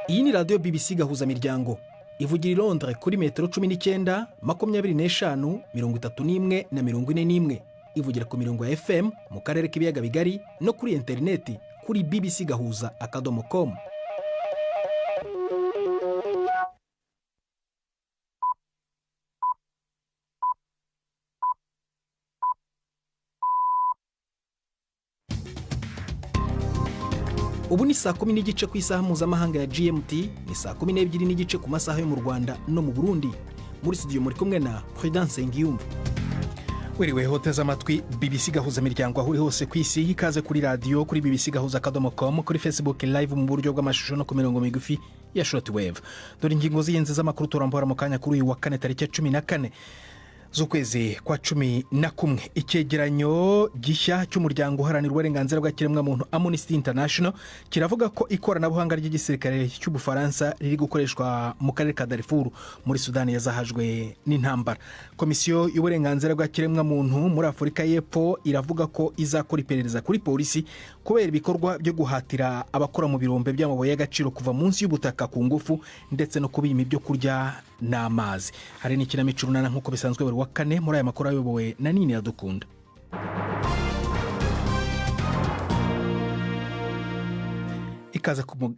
Iyi ni radiyo BBC gahuza miryango ivugira i Londres kuri metero 19, 25, 31 na 41. Ivugira ku mirongo ya FM mu karere k'ibiyaga bigari no kuri interineti kuri bbcgahuza.com. Ubu ni saa 10 n'igice ku isaha mpuzamahanga ya GMT, ni saa 12 n'igice ku masaha yo mu Rwanda no mu Burundi. Muri studio muri kumwe na Prudence Ngiyumva. Wiriwe hoteza amatwi BBC gahuza miryango aho uri hose ku isi, ikaze kuri radio kuri bbcgahuza.com, kuri Facebook live mu buryo bw'amashusho no ku mirongo migufi ya shortwave. Dore ingingo z'ingenzi z'amakuru turambora mu kanya kuri uyu wa kane tariki 14 z'ukwezi kwa 11. Icyegeranyo gishya cy'umuryango uharanira uburenganzira bw'ikiremwamuntu Amnesty International kiravuga ko ikoranabuhanga ry'igisirikare cy'Ubufaransa riri gukoreshwa mu karere ka Darfur muri Sudani yazahajwe n'intambara. Komisiyo y'uburenganzira bw'ikiremwamuntu muri Afurika y'Epfo iravuga ko izakora iperereza kuri polisi kubera ibikorwa byo guhatira abakora mu birombe by'amabuye y'agaciro kuva munsi y'ubutaka ku ngufu ndetse no kubima ibyo kurya n'amazi. Hari n'ikinamico runana nk'uko bisanzwe buri wa kane muri aya makuru ayobowe na Nini Iradukunda.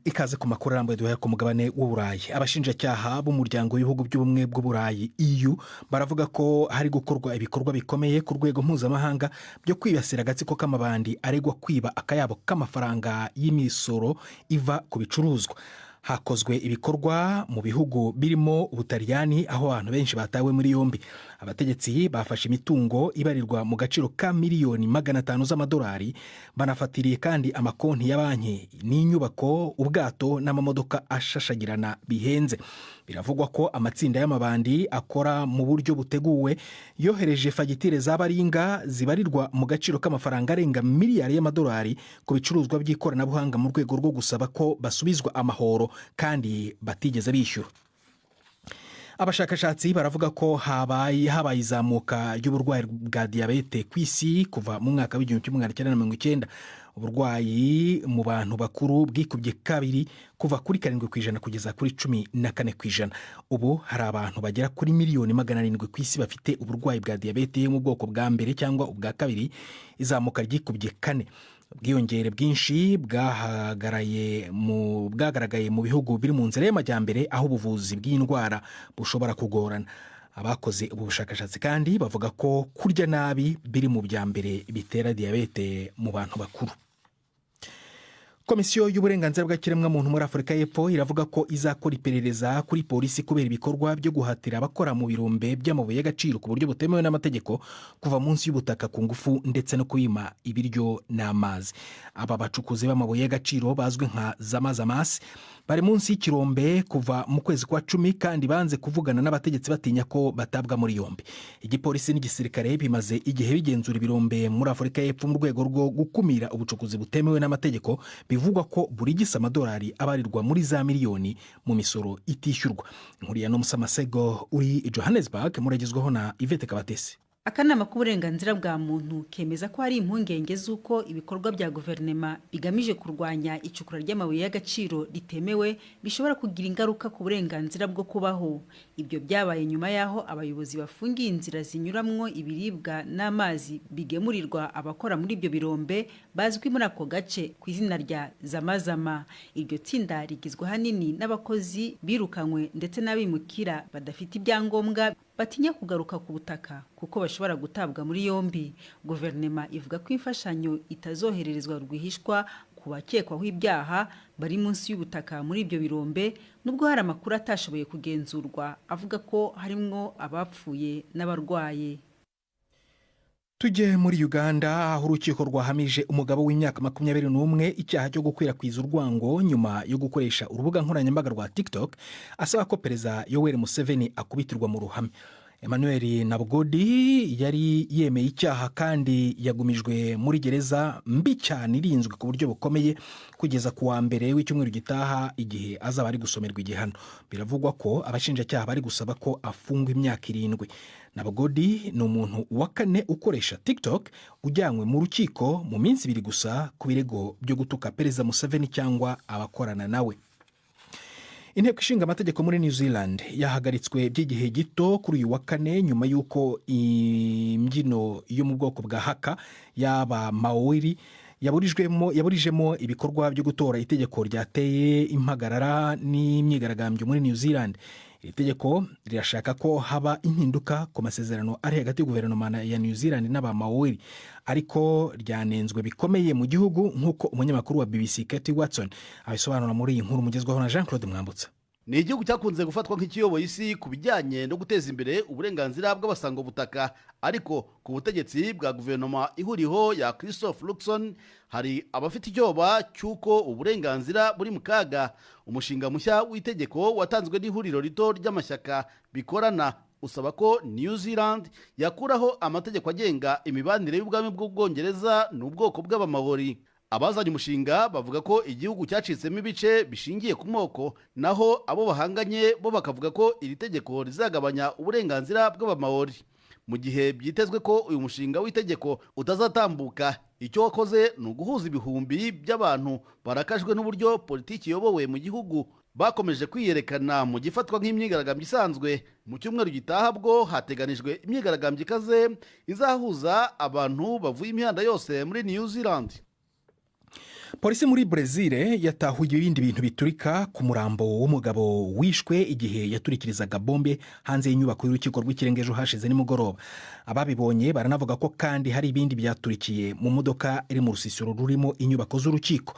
Ikaze ku makuru arambuye duhera ku mugabane w'Uburayi. Abashinjacyaha b'umuryango w'ibihugu by'ubumwe bw'Uburayi EU baravuga ko hari gukorwa ibikorwa bikomeye ku rwego mpuzamahanga byo kwibasira agatsiko k'amabandi aregwa kwiba akayabo k'amafaranga y'imisoro iva ku bicuruzwa. Hakozwe ibikorwa mu bihugu birimo Ubutaliyani aho abantu benshi batawe muri yombi. Abategetsi bafashe imitungo ibarirwa mu gaciro ka miliyoni 500 z'amadolari, banafatiriye kandi amakonti ya banki n'inyubako, ubwato n'amamodoka ashashagirana bihenze. Biravugwa ko amatsinda y'amabandi akora mu buryo buteguwe yohereje fagitire z'abaringa zibarirwa mu gaciro k'amafaranga arenga miliyari y'amadolari ku bicuruzwa by'ikoranabuhanga mu rwego rwo gusaba ko basubizwa amahoro kandi batigeze bishyura. Abashakashatsi baravuga ko habaye izamuka ry'uburwayi bwa diyabete ku isi kuva mu mwaka w'1990. Uburwayi mu bantu bakuru bwikubye kabiri kuva kuri 7% kugeza kuri 14%. Ubu hari abantu bagera kuri miliyoni 700 ku isi bafite uburwayi bwa diyabete yo mu bwoko bwa mbere cyangwa ubwa kabiri, izamuka ryikubye 4. Ubwiyongere bwinshi bwagaragaye mu bihugu biri mu nzira y'amajyambere aho ubuvuzi bw'indwara bushobora kugorana. Abakoze ubu bushakashatsi kandi bavuga ko kurya nabi biri mu byambere bitera diyabete mu bantu bakuru. Komisiyo y'uburenganzira bw'ikiremwamuntu muri Afurika y'Epfo iravuga ko izakora iperereza kuri polisi kubera ibikorwa byo guhatira abakora mu birombe by'amabuye y'agaciro ku buryo butemewe n'amategeko kuva munsi y'ubutaka ku ngufu ndetse no kuyima ibiryo n'amazi. Aba bacukuzi b'amabuye y'agaciro bazwi nka Zamazamas bari munsi y'ikirombe kuva mu kwezi kwa 10 kandi banze kuvugana n'abategetsi batinya ko batabwa muri yombi. Igipolisi n'igisirikare bimaze igihe bigenzura ibirombe muri Afurika y'Epfo mu rwego rwo gukumira ubucukuzi butemewe n'amategeko. Bivugwa ko buri gisa amadolari abarirwa muri za miliyoni mu misoro itishyurwa. Nkuriya no Musamasego uri Johannesburg muragezweho na Yvette Kabatesi. Akanama k'uburenganzira bwa muntu kemeza ko hari impungenge z'uko ibikorwa bya guverinoma bigamije kurwanya icukura ry'amabuye y'agaciro ritemewe bishobora kugira ingaruka ku burenganzira bwo kubaho. Ibyo byabaye nyuma yaho abayobozi bafungiye inzira zinyuramwo ibiribwa n'amazi bigemurirwa abakora muri ibyo birombe bazwi muri ako gace ku izina rya Zamazama. Iryo tsinda rigizwe hanini n'abakozi birukanywe ndetse n'abimukira badafite ibyangombwa batinya kugaruka ku butaka kuko bashobora gutabwa muri yombi. Guverinoma ivuga ko imfashanyo itazohererezwa rwihishwa ku bakekwaho ibyaha bari munsi y'ubutaka muri ibyo birombe, nubwo hari amakuru atashoboye kugenzurwa avuga ko harimo abapfuye n'abarwaye. Tujye muri Uganda aho urukiko rwahamije umugabo w'imyaka 21 icyaha cyo gukwirakwiza urwango nyuma yo gukoresha urubuga nkoranyambaga rwa TikTok, asaba ko Perezida Yoweri Museveni akubitirwa mu ruhame. Emmanuel Nabugodi yari yemeye icyaha kandi yagumijwe muri gereza mbi cyane irinzwe ku buryo bukomeye kugeza ku wa mbere w'icyumweru gitaha igihe azaba ari gusomerwa igihano. Biravugwa ko abashinjacyaha bari gusaba ko afungwa imyaka 7. Nabugodi ni umuntu wa kane ukoresha TikTok ujyanywe mu rukiko mu minsi 2 gusa ku birego byo gutuka Perezida Museveni cyangwa abakorana nawe. inteko ishinga amategeko muri New Zealand yahagaritswe by'igihe gito kuri uyu wa kane nyuma y'uko imbyino yo mu bwoko bwa haka y'aba Maori yaburijemo ibikorwa byo gutora itegeko ryateye impagarara n'imyigaragambyo muri New Zealand. Iri tegeko rirashaka ko haba impinduka ku masezerano ari hagati ya guverinoma ya New Zealand n'aba Maori, ariko ryanenzwe bikomeye mu gihugu nk'uko umunyamakuru wa BBC Katie Watson abisobanura muri iyi nkuru mugezwaho na Jean Claude Mwambutsa. Ni igihugu cyakunze gufatwa nk'ikiyoboye isi ku bijyanye no guteza imbere uburenganzira bw'abasangwabutaka, ariko ku butegetsi bwa guverinoma ihuriho ya Christopher Luxon hari abafite icyoba cy'uko uburenganzira buri mu kaga. Umushinga mushya w'itegeko watanzwe n'ihuriro rito ry'amashyaka bikorana usaba ko New Zealand yakuraho amategeko agenga imibanire y'ubwami bw'Ubwongereza n'ubwoko bw'abamahori. Abazanye umushinga bavuga ko igihugu cyacitsemo ibice bishingiye ku moko, naho abo bahanganye bo bakavuga ko iri tegeko rizagabanya uburenganzira bw'abamahori. Mu gihe byitezwe ko uyu mushinga w'itegeko utazatambuka, icyo wakoze ni uguhuza ibihumbi by'abantu barakajwe n'uburyo politiki iyobowe mu gihugu bakomeje kwiyerekana mu gifatwa nk'imyigaragambyo isanzwe. Mu cyumweru gitaha bwo hateganijwe imyigaragambyo ikaze izahuza abantu bavuye imihanda yose muri New Zealand. Polisi muri Brazil yatahuye ibindi bintu biturika ku murambo w'umugabo wishwe igihe yaturikirizaga bombe hanze y'inyubako y'urukiko rw'ikirenga ejo hashize nimugoroba. Ababibonye baranavuga ko kandi hari ibindi byaturikiye mu modoka iri mu rusisiro rurimo inyubako z'urukiko.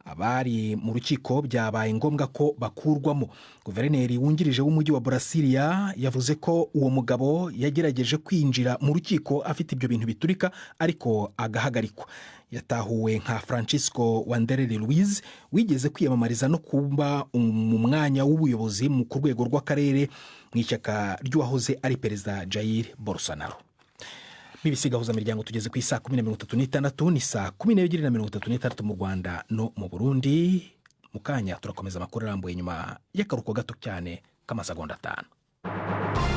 Abari mu rukiko byabaye ngombwa ko bakurwamo. Guverineri wungirije w'umujyi wa Brasilia yavuze ko uwo mugabo yagerageje kwinjira mu rukiko afite ibyo bintu biturika ariko agahagarikwa. Yatahuwe nka Francisco Wanderere Luiz wigeze kwiyamamariza no kuba mu mwanya w'ubuyobozi ku rwego rw'akarere mu ishyaka ry'uwahoze ari perezida Jair Bolsonaro. BBC gahuza miryango tugeze ku isa 10:36 ni saa 12:36 mu Rwanda no mu Burundi. Mu kanya turakomeza amakuru arambuye nyuma y'akaruko gato cyane k'amasegonda 5.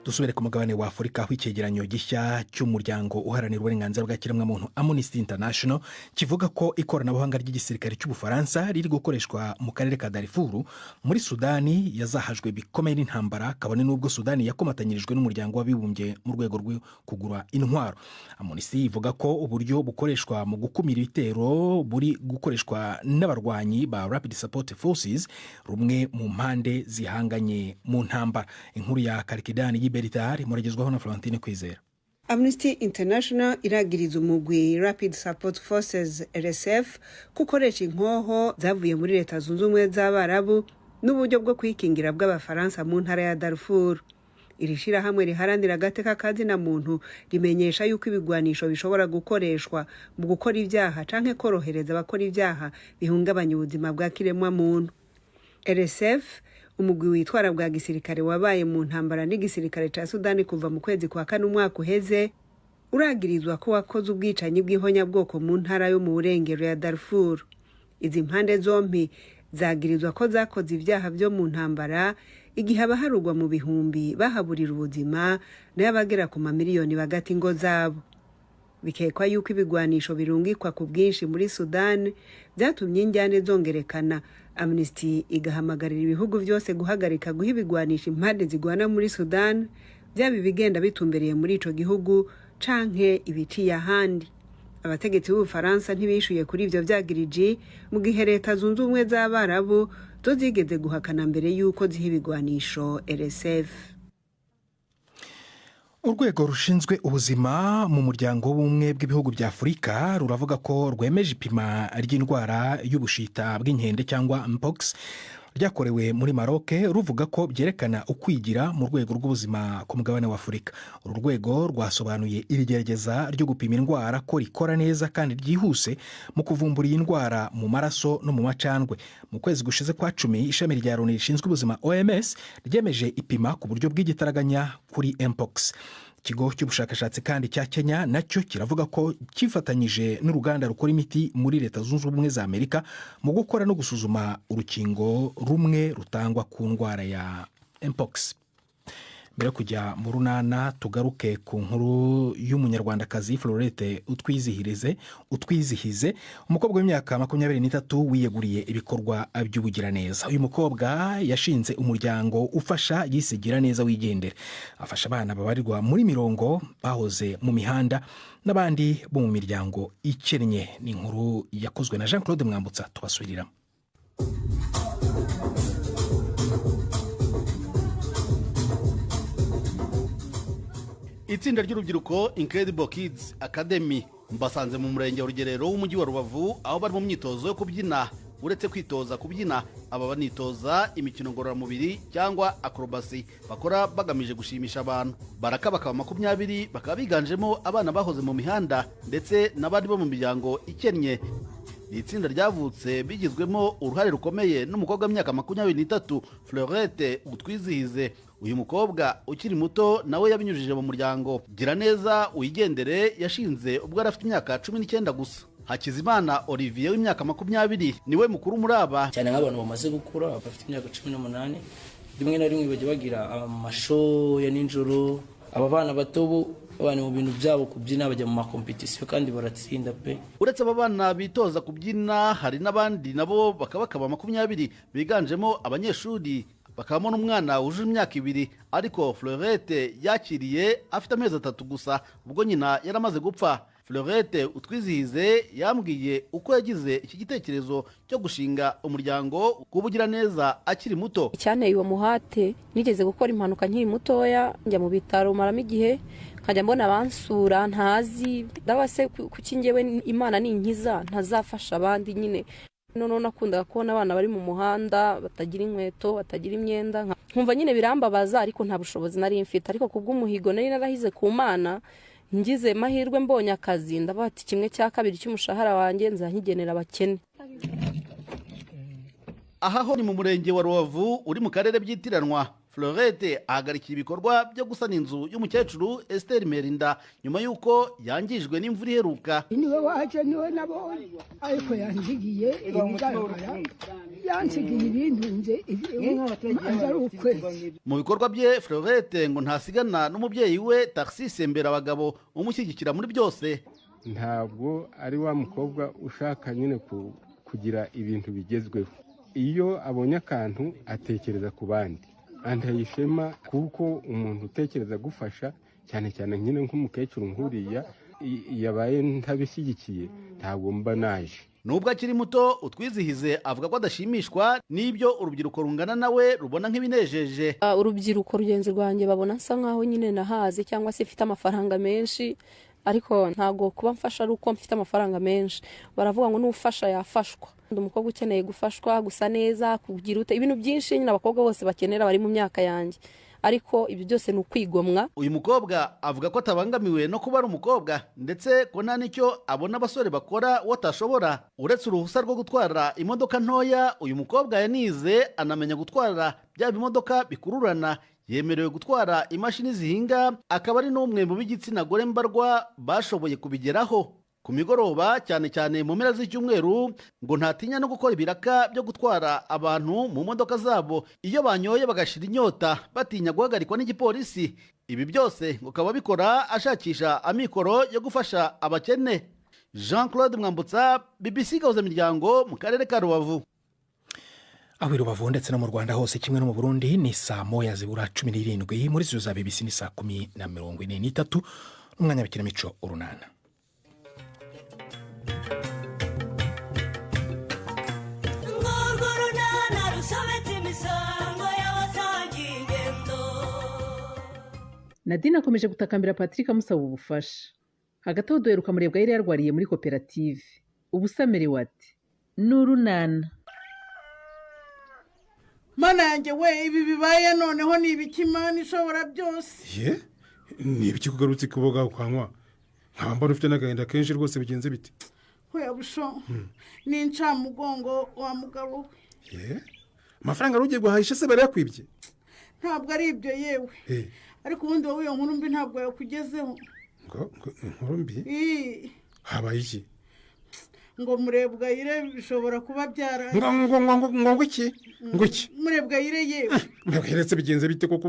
Dusubire ku mugabane wa Afurika aho icyegeranyo gishya cy'umuryango uharanira uburenganzira bwa kiremwamuntu Amnesty International kivuga ko ikoranabuhanga ry'igisirikare cy'Ubufaransa riri gukoreshwa mu karere ka Darfur muri Sudani yazahajwe bikomeye n'intambara, kabone n'ubwo Sudani yakomatanyirijwe n'umuryango w'abibumbye mu rwego rwo kugura intwaro. Amnesty ivuga ko uburyo bukoreshwa mu gukumira ibitero buri gukoreshwa n'abarwanyi ba Rapid Support Forces, rumwe mu mpande zihanganye mu ntambara. Inkuru ya Karikidani muragezwaho na Florentine Kwizera. Amnesty International iragiriza umugwi Rapid Support Forces RSF gukoresha inkoho zavuye muri Leta Zunze Ubumwe z'Abarabu n'uburyo bwo kwikingira bw'Abafaransa mu ntara ya Darfur. Iri shirahamwe riharanira agateka kazina muntu rimenyesha yuko ibigwanisho bishobora gukoreshwa mu gukora ibyaha canke korohereza abakora ibyaha bihungabanya ubuzima bwa kiremwa muntu. RSF umugwi witwara bwa gisirikare wabaye mu ntambara n'igisirikare ca Sudani kuva mu kwezi kwa kane umwaka uheze, uragirizwa ko wakoze ubwicanyi bw'ihonyabwoko mu ntara yo mu burengero ya Darfur. Izi mpande zombi zagirizwa ko zakoze ibyaha byo mu ntambara igihe abaharugwa mu bihumbi bahaburira ubuzima n'abagera ku mamiliyoni bagata ingo zabo. Bikekwa yuko ibigwanisho birungikwa ku bwinshi muri Sudan byatumye injyane zongerekana. Amnesty igahamagarira ibihugu byose guhagarika guha ibigwanisha impande zigwana muri Sudan, byaba bigenda bitumbereye muri ico gihugu canke ibiciye ahandi. Abategetsi b'Ubufaransa ntibishuye kuri ivyo vyagiriji, mu gihe Leta Zunze Ubumwe z'Abarabu zo zigeze guhakana mbere yuko ziha ibigwanisho RSF. Urwego rushinzwe ubuzima mu muryango w'ubumwe bw'ibihugu bya Afurika ruravuga ko rwemeje ipima ry'indwara y'ubushita bw'inkende cyangwa mpox ryakorewe muri Maroc, ruvuga ko byerekana ukwigira mu rwego rw'ubuzima ku mugabane wa Afurika. Uru rwego rwasobanuye iri gerageza ryo gupima indwara ko rikora neza kandi ryihuse mu kuvumbura iyi ndwara mu maraso no mu macandwe. Mu kwezi gushize kwa 10 ishami rya Loni rishinzwe ubuzima OMS ryemeje ipima ku buryo bw'igitaraganya kuri mpox. Ikigo cy'ubushakashatsi kandi cya Kenya nacyo kiravuga ko kifatanyije n'uruganda rukora imiti muri Leta Zunze Ubumwe za Amerika mu gukora no gusuzuma urukingo rumwe rutangwa ku ndwara ya mpox. mbere yo kujya mu runana tugaruke ku nkuru y'umunyarwandakazi Florette utwizihize umukobwa w'imyaka 23 wiyeguriye ibikorwa by'ubugiraneza. Uyu mukobwa yashinze umuryango ufasha yisigira neza wigendera, afasha abana babarirwa muri mirongo bahoze mu mihanda n'abandi bo mu miryango ikennye. Ni inkuru yakozwe na Jean Claude Mwambutsa, tubasubiriramo. Itsinda ry'urubyiruko Incredible Kids Academy mbasanze mu murenge wa Rugerero w'umujyi wa Rubavu, aho bari mu myitozo yo kubyina. Uretse kwitoza kubyina, aba banitoza imikino ngororamubiri cyangwa acrobacy bakora bagamije gushimisha abantu. Baraka bakaba 20 bakaba biganjemo abana bahoze mu mihanda ndetse n'abandi bo mu miryango ikennye. Ni itsinda ryavutse bigizwemo uruhare rukomeye n'umukobwa w'imyaka 23 Florette utwizihize. Uyu mukobwa ukiri muto nawe yabinyujije mu muryango Giraneza Uyigendere yashinze ubwo arafite imyaka 19 gusa. Hakizimana Olivier w'imyaka 20 niwe mukuru muri aba, cyane nk'abantu bamaze gukura bafite imyaka 18. Rimwe na rimwe bajya bagira amashow ya ninjoro. Aba bana bato abana mu bintu byabo kubyina bajya mu makompetisiyo kandi baratsinda pe. Uretse aba bana bitoza kubyina, hari n'abandi nabo bakaba 20 biganjemo abanyeshuri, bakabamo n'umwana wuje imyaka 2, ariko Florette yakiriye afite amezi 3 gusa ubwo nyina yaramaze gupfa. Florette utwizihize yambwiye uko yagize iki gitekerezo cyo gushinga umuryango kubugira neza akiri muto. Cyane uwo muhate nigeze gukora impanuka nkiri mutoya, njya mu bitaro maramo igihe, nkajya mbona abansura ntazi ndabase kuki ngewe Imana ninkiza ntazafasha abandi nyine. None nakundaga kubona abana bari mu muhanda batagira inkweto, batagira imyenda, nkumva nyine birambabaza, ariko nta bushobozi nari mfite. Ariko kubw'umuhigo nari narahize ku Mana, ngize mahirwe mbonye akazi, ndabati 1/2 cy'umushahara wanjye nzankigenera abakene. Aha ho ni mu murenge wa Rubavu uri mu karere byitiranwa. Florette ahagarikiye ibikorwa byo gusana inzu y'umukecuru Esther Merinda nyuma yuko yangijwe n'imvura iheruka. Niwe waje niwe nabonye, ariko yanzigiye ibigaragara, yansigiye ibintu nje mu bikorwa bye. Florette ngo ntasigana n'umubyeyi we Tarsise Mbera abagabo umushyigikira muri byose. Ntabwo ari wa mukobwa ushaka nyine kugira ibintu bigezweho. Iyo abonye akantu atekereza ku bandi, antayishema kuko umuntu utekereza gufasha cyane cyane nyine nk'umukecuru nkuriya yabaye ntabishyigikiye ntabwo mba naje. Nubwo akiri muto utwizihize avuga ko adashimishwa n'ibyo urubyiruko rungana nawe rubona nk'ibinejeje. Urubyiruko rugenzi rwanjye babona nsa nkaho nyine nahaze cyangwa se mfite amafaranga menshi, ariko ntago kuba mfasha ari uko mfite amafaranga menshi. Baravuga ngo n'ufasha yafashwa. Ndi umukobwa ukeneye gufashwa, gusa neza, kugira ibintu byinshi nyine abakobwa bose bakenera bari mu myaka yanjye, ariko ibyo byose ni ukwigomwa. Uyu mukobwa avuga ko atabangamiwe no kuba ari umukobwa, ndetse ko nta n'icyo abona abasore bakora watashobora. Uretse uruhusa rwo gutwara imodoka ntoya, uyu mukobwa yanize anamenya gutwara bya bimodoka bikururana. Yemerewe gutwara imashini zihinga, akaba ari n'umwe mu b'igitsina gore mbarwa bashoboye kubigeraho. Ku migoroba cyane cyane mu mpera z'icyumweru ngo ntatinya no gukora ibiraka byo gutwara abantu mu modoka zabo iyo banyoye bagashira inyota batinya guhagarikwa n'igipolisi. Ibi byose ngo akaba bikora ashakisha amikoro yo gufasha abakene. Jean Claude Mwambutsa, BBC Gahuza Miryango, mu karere ka Rubavu. Aho i Rubavu ndetse no mu Rwanda hose kimwe no mu Burundi ni saa 9:17, muri zo za BBC ni saa 10:43. Umwanya w'ikinamico urunana. Nadine akomeje gutakambira Patrick amusaba ubufasha. Hagati aho duheruka murebwa yari yarwariye muri koperative. Ubusamerewe ati n'urunana. Mana yanjye we, ibi bibaye noneho ni ibiki Imana ishobora byose. Ye ni ibiki kugarutse kuboga ukanywa nkamba ufite n'agahinda kenshi rwose bigenze biti. Hoya busho ni incamugongo wa mugabo. Ye amafaranga rugiye guhahisha se bari yakwibye. Ntabwo ari ibyo yewe, ariko ubundi wowe iyo nkuru mbi ntabwo yakugezeho. Ngo inkuru mbi habaye iki? Ngo murebwa yire bishobora kuba byara ngo iki? ngo iki murebwayire yewe murebwayire bigenze bite koko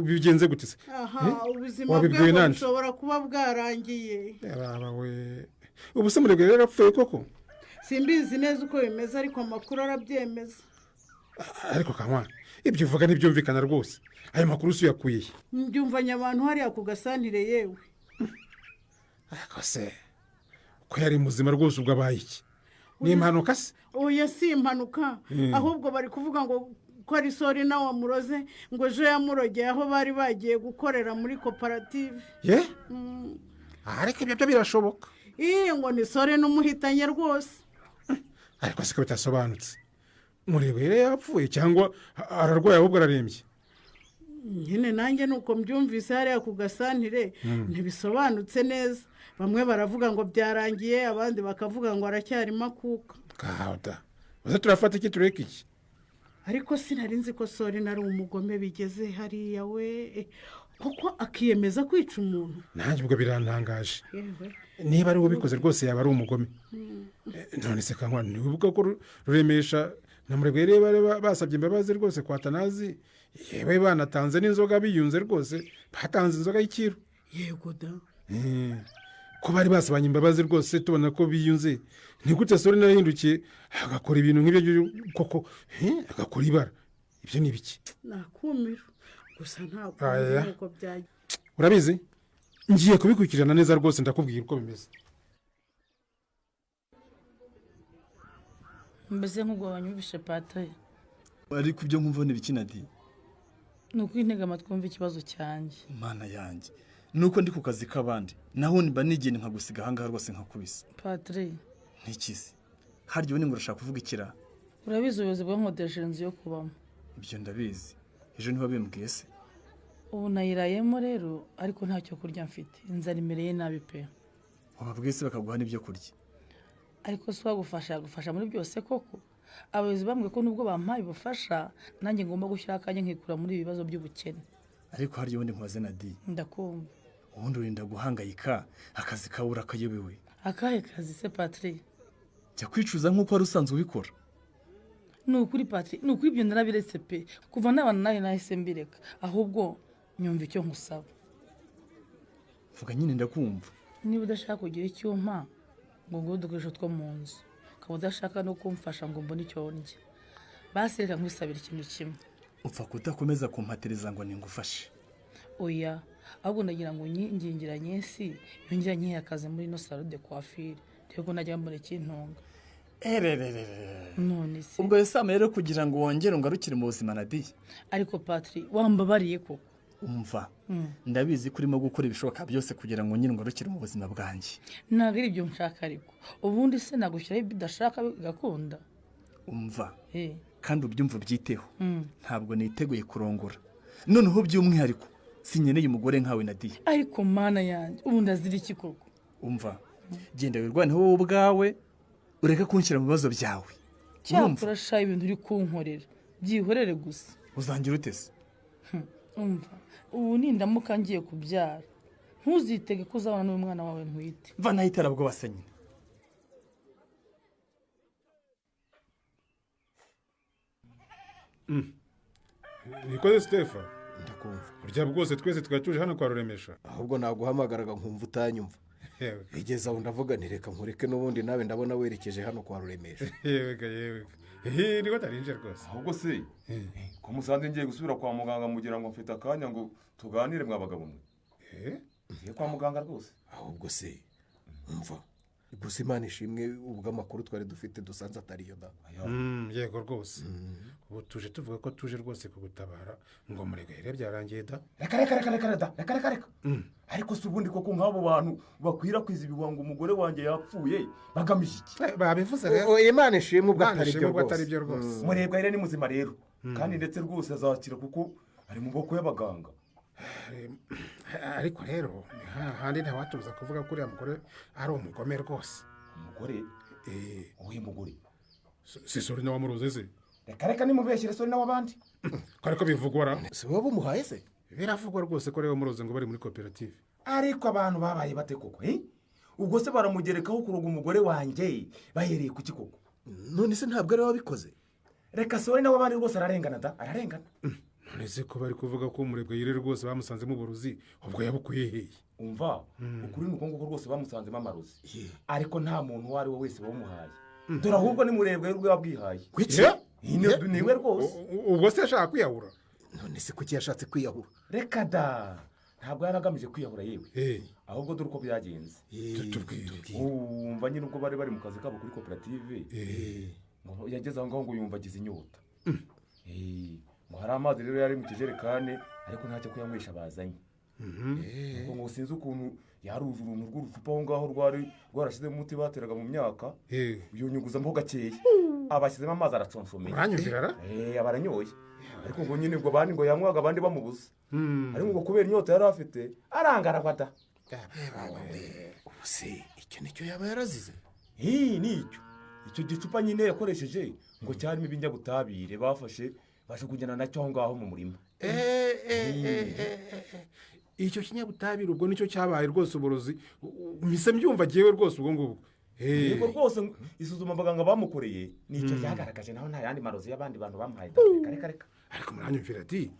bigenze gute se aha ubuzima bwe bushobora kuba bwarangiye ubu se murebwayire yarapfuye koko simbizi neza uko bimeze ariko amakuru arabyemeza ariko Kankwa ibyo uvuga ntibyumvikana rwose ayo makuru si uyakuye mbyumvanye abantu hariya ku gasantire yewe ariko se ko yari muzima rwose ubwo abaye iki ni impanuka se oya si impanuka ahubwo bari kuvuga ngo ko ari sori nawe wamuroze ngo ejo yamurogeye aho bari bagiye gukorera muri koperative ye ariko ibyo birashoboka ngo ni sori n'umuhitanye rwose ariko se ko bitasobanutse murebwayire yapfuye cyangwa ararwaye ahubwo ararembye nyine nanjye nuko mbyumvise hariya ku gasantire ntibisobanutse neza bamwe baravuga ngo byarangiye abandi bakavuga ngo aracyarimo akuka kahada uze turafata iki tureka iki ariko sinari nzi ko sori nari umugome bigeze hariya we kuko akiyemeza kwica umuntu nanjye ubwo birantangaje niba ari we ubikoze rwose yaba ari umugome none se Kankwa ntiwibuka ko Ruremesha na murebwayire bari basabye imbabazi rwose kwa Atanazi yewe banatanze n'inzoga biyunze rwose batanze inzoga y'ikiro yego da ko bari basabanye imbabazi rwose tubona ko biyunze ni gute sori narahindukiye agakora ibintu nk'ibyo koko agakora ibara ibyo ni biki nakumira gusa ntabwo uko byagiye urabizi ngiye kubikurikirana neza rwose ndakubwira uko bimeze mbese nk'ubwo banyumvishe pataye ariko ibyo nkumva ni biki Nadi ni ukwintega amatwi wumva ikibazo cyanjye mana yanjye nuko ndi ku kazi k'abandi naho mba nigenda nkagusiga ahangaha rwose nkakubise patire ntikizi harya ubu ngo urashaka kuvuga ikira urabizi ubuyobozi bwankodesheje inzu yo kubamo ibyo ndabizi ejo niba bimbwiye se ubu nayirayemo rero ariko ntacyo kurya mfite inzara imereye nabi pe wababwiye se bakaguha n'ibyo kurya ariko si wagufasha yagufasha muri byose koko abayobozi bambwiye ko nubwo bampaye ubufasha nanjye ngomba gushyira akanya nkikura muri ibi bibazo by'ubukene ariko harya ubundi nkubaze Nadi ndakumva ubundi urinda guhangayika akazi kawe urakayobewe akahe kazi se patire jya kwicuza nk'uko wari usanzwe ubikora ni ukuri patire ni ukuri ibyo narabiretse pe kuva n'abantu nawe nahise mbireka ahubwo nyumva icyo nkusaba vuga nyine ndakumva niba udashaka kugira icyo umpa ngo nguhe udukoresho two mu nzu ukaba udashaka no kumfasha ngo mbone icyo ndya basi reka nkwisabira ikintu kimwe upfa kudakomeza kumpatereza ngo ningufashe oya ahubwo ndagira ngo ngingiranye si yongera nkihe akazi muri ino salo de coiffure rero najya mbona ikintunga none se ubwo yesama rero kugira ngo wongere ungarukire mu buzima Nadi ariko patri wambabariye koko umva ndabizi ko urimo gukora ibishoboka byose kugira ngo nyine ungarukire mu buzima bwanjye ntabwo ari ibyo nshaka ariko ubundi se nagushyiraho ibyo udashaka bigakunda umva kandi ubyumva ubyiteho ntabwo niteguye kurongora noneho by'umwihariko sinyeneye umugore nkawe Nadi ariko mana yanjye ubu ndazira iki koko umva genda wirwaneho wowe ubwawe ureke kunshyira mu bibazo byawe cyakora sha ibintu uri kunkorera byihorere gusa uzangira utese umva ubu nindamuka ngiye kubyara ntuzitege ko uzabona n'umwana wawe ntwite mva naho iterabwoba se nyine nikoze Stefa ndakumva burya bwose twese twari tuje hano kwa Ruremesha ahubwo naguhamagaraga nkumva utanyumva igeze aho ndavuga ntireka nkureke n'ubundi nawe ndabona werekeje hano kwa Ruremesha yewe niba atarinje rwose ahubwo se ko musanze ngiye gusubira kwa muganga mugira ngo mfite akanya ngo tuganire mwabagabo mwe ngiye kwa muganga rwose ahubwo se umva gusa Imana ishimwe ubwo amakuru twari dufite dusanze atariyo da yego rwose ubu tuje tuvuga ko tuje rwose kugutabara ngo muregere byarangiye da reka ariko si ubundi koko nk'abo bantu bakwirakwiza ibihuha umugore wanjye yapfuye bagamije iki babivuze rero Imana ishimwe ubwo atari byo rwose murebwa rero ni muzima rero kandi ndetse rwose azakira kuko ari mu bwoko y'abaganga ariko rero handi ntawatubuza kuvuga ko uriya mugore ari umugome rwose umugore uyu mugore si sori nawe wamuroze se reka nimubeshyire sori n'abandi ariko bivugwa si wowe umuhaye se biravugwa rwose ko rero wamuroze ngo bari muri koperative ariko abantu babaye bate koko ubwo se baramugerekaho kuroga umugore wanjye bahereye ku kikoko none se ntabwo ari we wabikoze reka sore nawe abandi rwose ararengana da ararengana. none se ko bari kuvuga ko Murebwayire rwose bamusanzemo uburozi ubwo yabukuye hehe? Umva ukuri ni uko nguko rwose bamusanzemo amarozi ariko nta muntu uwo ari we wese wamuhaye. Dore ahubwo ni Murebwayire ubwo yabwihaye. Niwe rwose. ubwo se yashaka kwiyahura? none se kuki yashatse kwiyahura? Reka da ntabwo yari agamije kwiyahura yewe ahubwo dore uko byagenze. Umva nyine ubwo bari mu kazi kabo kuri koperative yageze aho ngaho ngo yumva agize inyota. Ngo hari amazi rero yari mu kijerekane ariko ntacyo kuyanywesha bazanye. Ngo sinzi ukuntu yaruze uruntu rw'urucupa aho ngaho rwarashyizemo umuti bateraga mu myaka yonyuguzamo gakeya abashyizemo amazi araconshomeye. Uranyumvira? Abaranyoye ariko ngo nyine ubwo bandi ngo yanywaga abandi bamubuza ariko ngo kubera inyota yari afite arangaragwa da. ubuse icyo nicyo yaba yarazize? Nicyo icyo gicupa nyine yakoresheje ngo cyarimo ibinyabutabire bafashe bajugunyana nacyo aho ngaho mu murima. icyo kinyabutabire ubwo nicyo cyabaye rwose uburozi mise mbyumva agiyewe rwose ubwo ngubwo. Yego rwose isuzuma abaganga bamukoreye nicyo cyagaragaje naho nta yandi marozi y'abandi bantu bamuhaye. Reka ariko muranyumvira ati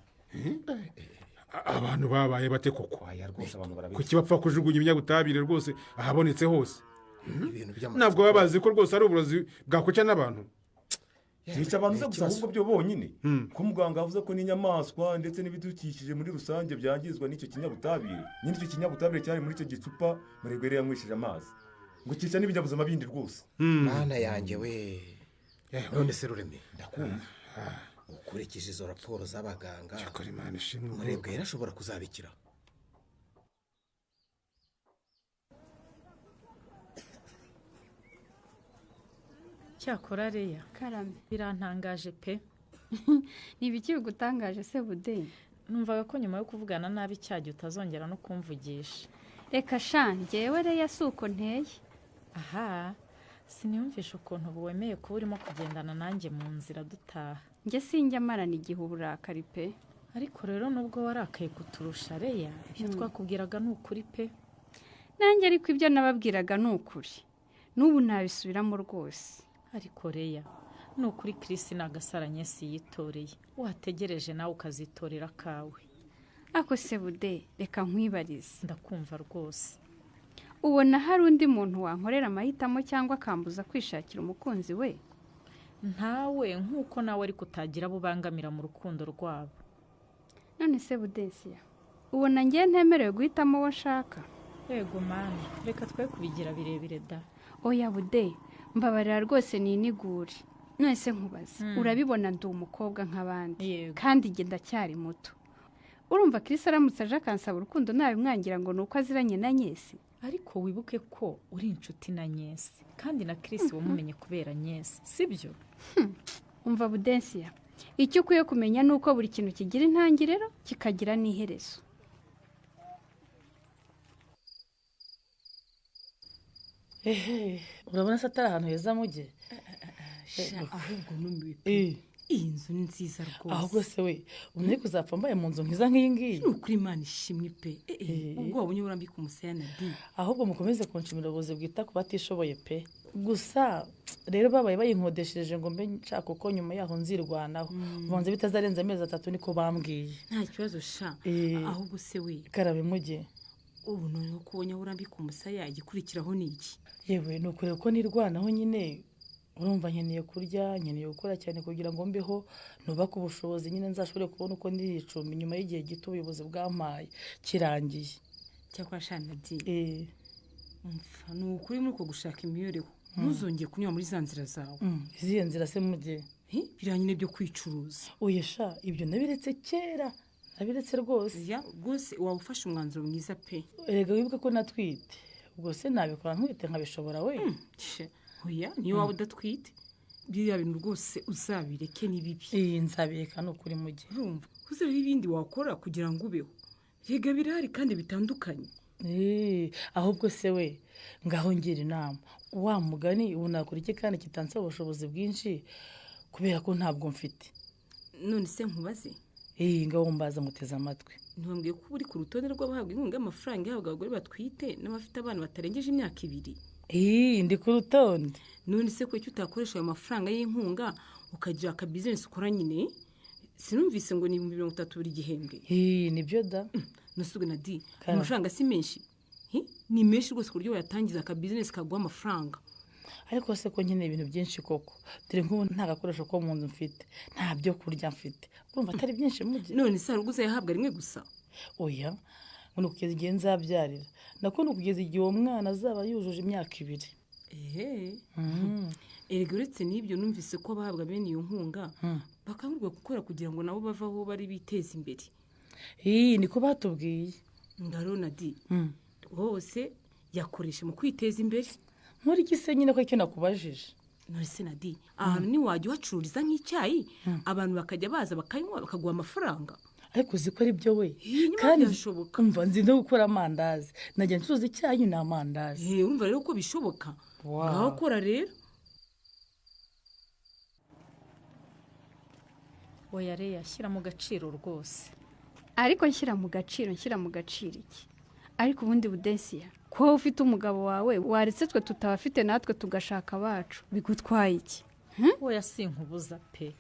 abantu babaye bate koko? kuki bapfa kujugunya ibinyabutabire rwose ahabonetse hose? ntabwo baba bazi ko rwose ari uburozi bwakwica n'abantu. Yica abantu se gusa ahubwo byo bonyine ko muganga yavuze ko n'inyamaswa ndetse n'ibidukikije muri rusange byangizwa n'icyo kinyabutabire. Nyine icyo kinyabutabire cyari muri icyo gicupa Murebwayire yanywesheje amazi ngo cyica n'ibinyabuzima bindi rwose. Mana yanjye we none se Rureme ndakumva ukurikije izo raporo z'abaganga Murebwayire ashobora kuzabikira. cyakora Reya karame birantangaje pe. ni ibiki bigutangaje se Bude? Numvaga ko nyuma yo kuvugana nabi cyajya utazongera no kumvugisha. Reka sha njyewe Reya si uko nteye. Aha siniyumvisha ukuntu buwemeye kuba urimo kugendana nanjye mu nzira dutaha. Njye sinjya marana igihe uburakari pe. Ariko rero nubwo warakaye kuturusha Reya ibyo twakubwiraga ni ukuri pe. Nanjye ariko ibyo nababwiraga ni ukuri n'ubu nabisubiramo rwose. Ariko Reya ni ukuri Chris n'agasaranye si yitoreye wategereje nawe ukazitorera kawe. Ako se Bude reka nkwibarize. Ndakumva rwose. Ubona hari undi muntu wankorera amahitamo cyangwa akambuza kwishakira umukunzi we? Ntawe nk'uko nawe ariko utagira bubangamira mu rukundo rwabo. None se Budensiya ubona ngiye ntemerewe guhitamo uwo nshaka? Yego mani reka twe kubigira birebire da. Oya Bude mbabarira rwose ninigure. None se nkubaze urabibona ndi umukobwa nk'abandi kandi njye ndacyari muto. Urumva Chris aramutse aje akansaba urukundo nabimwangira ngo nuko aziranye na Nyesi? Ariko wibuke ko uri inshuti na Nyesi kandi na Chris wamumenye kubera Nyesi sibyo? Umva Budensiya icyo ukwiye kumenya nuko buri kintu kigira intangiriro kikagira n'iherezo. urabona se atari ahantu heza mujye? ahubwo numiwe iyi nzu ni nziza rwose. ahubwo se we umuntu ari kuzapfa mbaye mu nzu nkiza nk'iyi ngiyi? ni ukuri Imana ishimwe pe. ubwo wabonye burambika umusaya na di. ahubwo mukomeze kunshimira ubuyobozi bwita ku batishoboye pe. gusa rero babaye bayinkodesheje ngo mbe nshaka uko nyuma yaho nzirwanaho banze bitazarenza amezi 3 niko bambwiye. nta kibazo sha. ahubwo se we karabe mujye ubu noneho kubonye burambika umusaya igikurikiraho ni iki? yewe ni ukuri ko nirwanaho nyine. urumva nkeneye kurya nkeneye gukora cyane kugira ngo mbeho nubake ubushobozi nyine nzashobore kubona uko ndiricumbi nyuma y'igihe gito ubuyobozi bwampaye kirangiye. cyakora shana di umfa ni ukuri muri uko gushaka imibereho ntuzongeye kunyura muri za nzira zawe. izihe nzira se mujye? biriya nyine byo kwicuruza. oya sha ibyo nabiretse kera nabiretse rwose. rwose waba ufashe umwanzuro mwiza pe. erega wibuke ko natwite ubwo se nabikora ntwite nkabishobora we. oya niyo waba udatwite biriya bintu rwose uzabireke ni bibi. nzabireka ni ukuri mujye. urumva uzareba ibindi wakora kugira ngo ubeho. yega birahari kandi bitandukanye. ahubwo se we ngaho ngira inama wa mugani ubu nakora iki kandi kitansaba ubushobozi bwinshi kubera ko ntabwo mfite. none se nkubaze? ngaho mbaza muteze amatwi. ntibambwiye ko uri ku rutonde rw'abahabwa inkunga y'amafaranga ihabwa abagore batwite n'abafite abana batarengeje imyaka 2? ndi ku rutonde. none se kuki utakoresha ayo mafaranga y'inkunga ukagira akabizinesi ukora nyine sinumvise ngo ni 30 buri gihembwe nibyo da nasuge Nadi amafaranga si menshi ni menshi rwose ku buryo wayatangiza akabizinesi kaguha amafaranga ariko se ko nkeneye ibintu byinshi koko dore nk'ubu nta gakoresho ko mu nzu mfite nta byo kurya mfite urumva atari byinshi mugihe none se uguze yahabwa rimwe gusa oya ngo kugeza igihe nzabyarira nakunda kugeza igihe uwo mwana azaba yujuje imyaka 2 erega uretse n'ibyo numvise ko abahabwa bene iyo nkunga bakangurwa gukora kugira ngo nabo bavaho bari biteza imbere niko batubwiye ndaro Nadi hose yakoresha mu kwiteza imbere muri gise nyine ko icyo nakubajije none se Nadi ahantu ni wajya uhacururiza nk'icyayi abantu bakajya baza bakanywa bakaguha amafaranga ariko uzi ko ari byo we kandi umva nzi no gukora amandazi najya ncuruza icyayi n'amandazi urumva rero ko bishoboka ngaho kora rero oya reya shyira mu gaciro rwose ariko nshyira mu gaciro iki ariko ubundi Budensiya ko ufite umugabo wawe waretse twe tutabafite natwe tugashaka abacu bigutwaye iki oya sinkubuza pe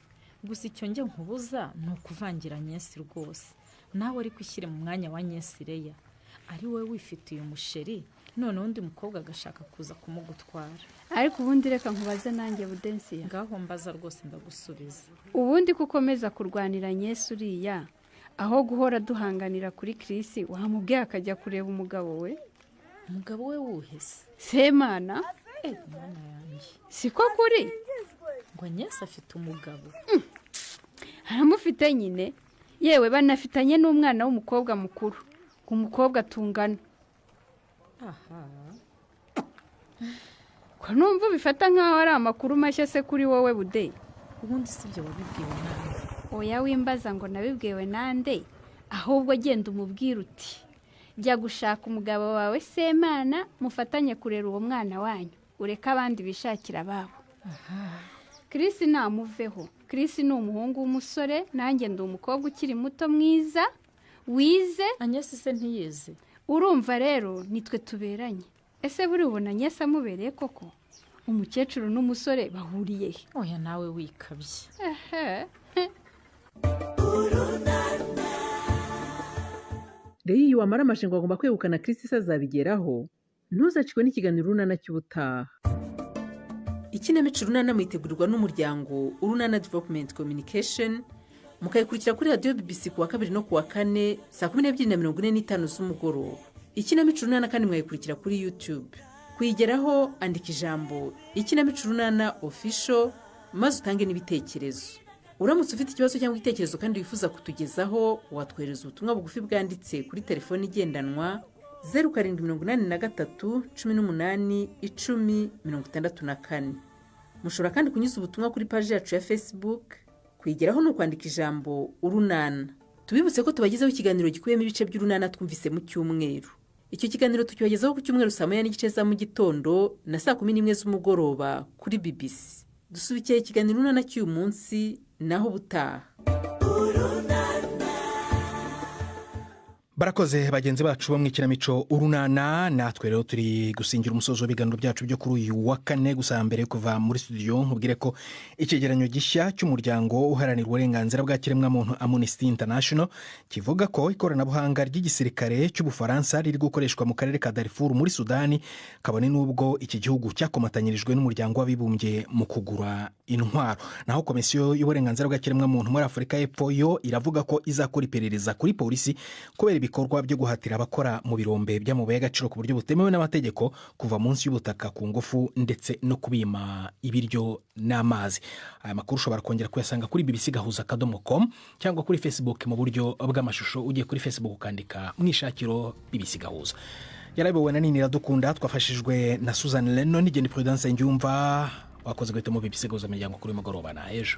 gusa icyo njye nkubuza ni ukuvangira Nyesi rwose nawe ari kwishyire mu mwanya wa Nyesi Reya ari wowe wifitiye umusheri none undi mukobwa agashaka kuza kumugutwara ariko ubundi reka nkubaze nanjye Budensiya ngaho mbaza rwose ndagusubiza ubundi kukomeza kurwanira Nyesi uriya aho guhora duhanganira kuri Chris wamubwiye akajya kureba umugabo we wuhese Semana mwana yanjye siko kuri ngo Nyesi afite umugabo aramufite nyine yewe banafitanye n'umwana w'umukobwa mukuru umukobwa tungana ko numva bifata nkaho ari amakuru mashya se kuri wowe Bude ubundi sibyo wabibwiwe nande oya wimbaza ngo nabibwiwe nande ahubwo genda umubwira uti jya gushaka umugabo wawe Semana mufatanye kurera uwo mwana wanyu ureka abandi bishakira babo Chris namuveho Chris ni umuhungu w'umusore nanjye ndi umukobwa ukiri muto mwiza wize Anyesi se ntiyize urumva rero nitwe tuberanye ese buri ubona Nyesi amubereye koko umukecuru n'umusore bahuriye he oya nawe wikabye rero iyo wamara amashinga agomba kwegukana Chris azabigeraho ntuzacikwe n'ikiganiro Urunana cy'ubutaha ikinamico Urunana mwitegurirwa n'umuryango Urunana Development Communication mukayikurikira kuri radio BBC kuwa 2 no kuwa 4 saa 12:45 z'umugoroba ikinamico Urunana kandi mwayikurikira kuri YouTube kuyigeraho andika ijambo ikinamico Urunana official maze utange n'ibitekerezo uramutse ufite ikibazo cyangwa igitekerezo kandi wifuza kutugezaho watwereza ubutumwa bugufi bwanditse kuri telefone igendanwa 0783181064 mushobora kandi kunyuza ubutumwa kuri page yacu ya Facebook kwigeraho no kwandika ijambo Urunana tubibutse ko tubagezaho ikiganiro gikuyemo ibice by'Urunana twumvise mu cyumweru icyo kiganiro tukibagezaho ku cyumweru saa 9:30 za mu gitondo na saa 11 z'umugoroba kuri BBC dusubikiye ikiganiro Urunana cy'uyu munsi naho butaha barakoze bagenzi bacu bo mu ikinamico Urunana natwe rero turi gusingira umusozo w'ibiganiro byacu byo kuri uyu wa 4 gusa mbere kuva muri studio nkubwire ko ikigeranyo gishya cy'umuryango uharanira uburenganzira bwa kiremwamuntu Amnesty International kivuga ko ikoranabuhanga ry'igisirikare cy'Ubufaransa riri gukoreshwa mu karere ka Darfur muri Sudani kabone n'ubwo iki gihugu cyakomatanyirijwe n'umuryango w'abibumbye mu kugura intwaro naho komisiyo y'uburenganzira bwa kiremwamuntu muri Afurika y'Epfo yo iravuga ko izakora iperereza kuri polisi kubera ibikorwa byo guhatira abakora mu birombe by'amabuye y'agaciro ku buryo butemewe n'amategeko kuva munsi y'ubutaka ku ngufu ndetse no kubima ibiryo n'amazi aya makuru ushobora kongera kuyasanga kuri bbc.gahuza.com cyangwa kuri Facebook mu buryo bw'amashusho ugiye kuri Facebook ukandika mwishakiro BBC Gahuza yarabewe na Nini Iradukunda twafashijwe na Susan Lennon igeni Prudence Njumva wakoze guhitamo BBC Gahuza imiryango kuri mugoroba na ejo.